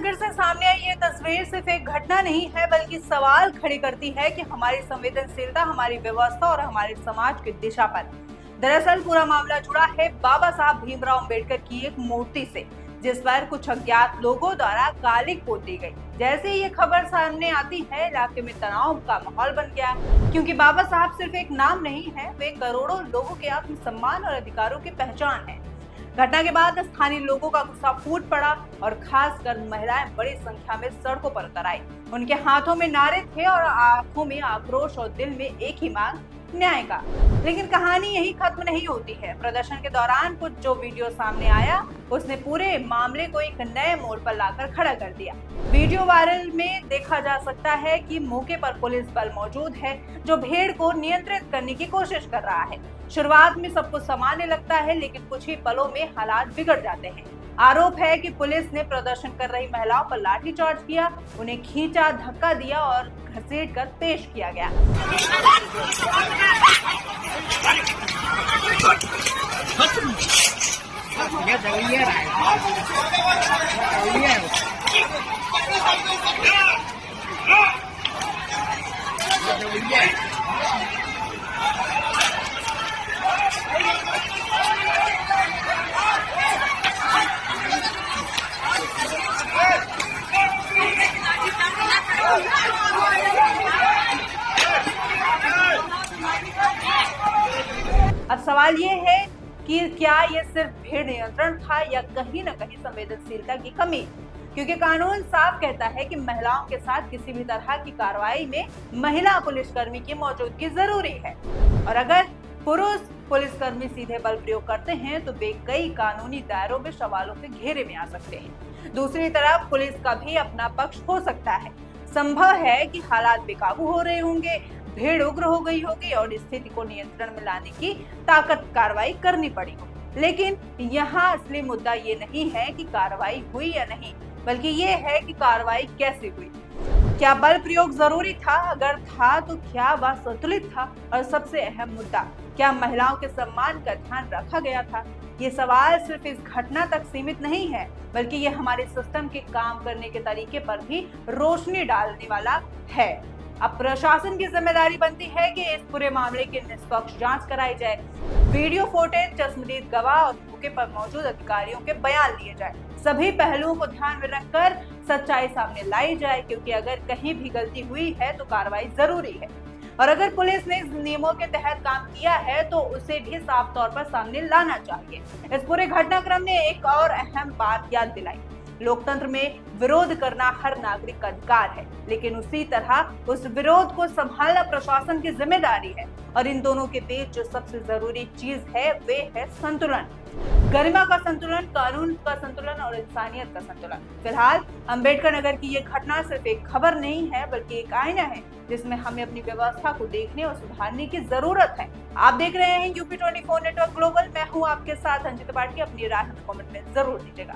नगर से सामने आई ये तस्वीर सिर्फ एक घटना नहीं है बल्कि सवाल खड़े करती है कि हमारी संवेदनशीलता, हमारी व्यवस्था और हमारे समाज की दिशा पर। दरअसल पूरा मामला जुड़ा है बाबा साहब भीमराव अंबेडकर की एक मूर्ति से, जिस पर कुछ अज्ञात लोगों द्वारा कालिक पोत दी गई। जैसे ही ये खबर सामने आती है, इलाके में तनाव का माहौल बन गया, क्योंकि बाबा साहब सिर्फ एक नाम नहीं है, वे करोड़ों लोगों के आत्मसम्मान और अधिकारों की पहचान है। घटना के बाद स्थानीय लोगों का गुस्सा फूट पड़ा और खासकर महिलाएं बड़ी संख्या में सड़कों पर उतर आई। उनके हाथों में नारे थे और आंखों में आक्रोश और दिल में एक ही मांग, न्याय का। लेकिन कहानी यही खत्म नहीं होती है। प्रदर्शन के दौरान कुछ जो वीडियो सामने आया, उसने पूरे मामले को एक नए मोड़ पर लाकर खड़ा कर दिया। वीडियो वायरल में देखा जा सकता है कि मौके पर पुलिस बल मौजूद है, जो भीड़ को नियंत्रित करने की कोशिश कर रहा है। शुरुआत में सब कुछ सामान्य लगता है, लेकिन कुछ ही पलों में हालात बिगड़ जाते हैं। आरोप है कि पुलिस ने प्रदर्शन कर रही महिलाओं पर लाठीचार्ज किया, उन्हें खींचा, धक्का दिया और घसीट कर पेश किया गया। अब सवाल ये है कि क्या ये सिर्फ भीड़ नियंत्रण था या कहीं न कहीं संवेदनशीलता की कमी, क्योंकि कानून साफ कहता है कि महिलाओं के साथ किसी भी तरह की कार्रवाई में महिला पुलिसकर्मी की मौजूदगी जरूरी है। और अगर पुरुष पुलिसकर्मी सीधे बल प्रयोग करते हैं तो वे कई कानूनी दायरों में सवालों के घेरे में आ सकते हैं। दूसरी तरफ पुलिस का भी अपना पक्ष हो सकता है। संभव है कि हालात बेकाबू हो रहे होंगे, भीड़ उग्र हो गई होगी और स्थिति को नियंत्रण में लाने की ताकत कार्रवाई करनी पड़ी हो। लेकिन यहाँ असली मुद्दा ये नहीं है कि कार्रवाई हुई या नहीं, बल्कि ये है कि कार्रवाई कैसे हुई। क्या बल प्रयोग जरूरी था? अगर था तो क्या वह संतुलित था? और सबसे अहम मुद्दा, क्या महिलाओं के सम्मान का ध्यान रखा गया था? ये सवाल सिर्फ इस घटना तक सीमित नहीं है, बल्कि ये हमारे सिस्टम के काम करने के तरीके पर भी रोशनी डालने वाला है। अब प्रशासन की जिम्मेदारी बनती है कि इस पूरे मामले की निष्पक्ष जांच कराई जाए। वीडियो फुटेज, चश्मदीद गवाह और मौके पर मौजूद अधिकारियों के बयान लिए जाए। सभी पहलुओं को ध्यान में रखकर सच्चाई सामने लाई जाए, क्योंकि अगर कहीं भी गलती हुई है तो कार्रवाई जरूरी है। और अगर पुलिस ने नियमों के तहत काम किया है तो उसे भी साफ तौर पर सामने लाना चाहिए। इस पूरे घटनाक्रम ने एक और अहम बात याद दिलाई, लोकतंत्र में विरोध करना हर नागरिक का अधिकार है, लेकिन उसी तरह उस विरोध को संभालना प्रशासन की जिम्मेदारी है। और इन दोनों के बीच जो सबसे जरूरी चीज है वे है संतुलन, गरिमा का संतुलन, कानून का संतुलन और इंसानियत का संतुलन। फिलहाल अंबेडकर नगर की ये घटना सिर्फ एक खबर नहीं है, बल्कि एक आईना है जिसमें हमें अपनी व्यवस्था को देखने और सुधारने की जरूरत है। आप देख रहे हैं यूपी 24 नेटवर्क ग्लोबल। मैं हूँ आपके साथ अंजित पाटिया। अपनी राय हमें कमेंट में जरूर दीजिएगा।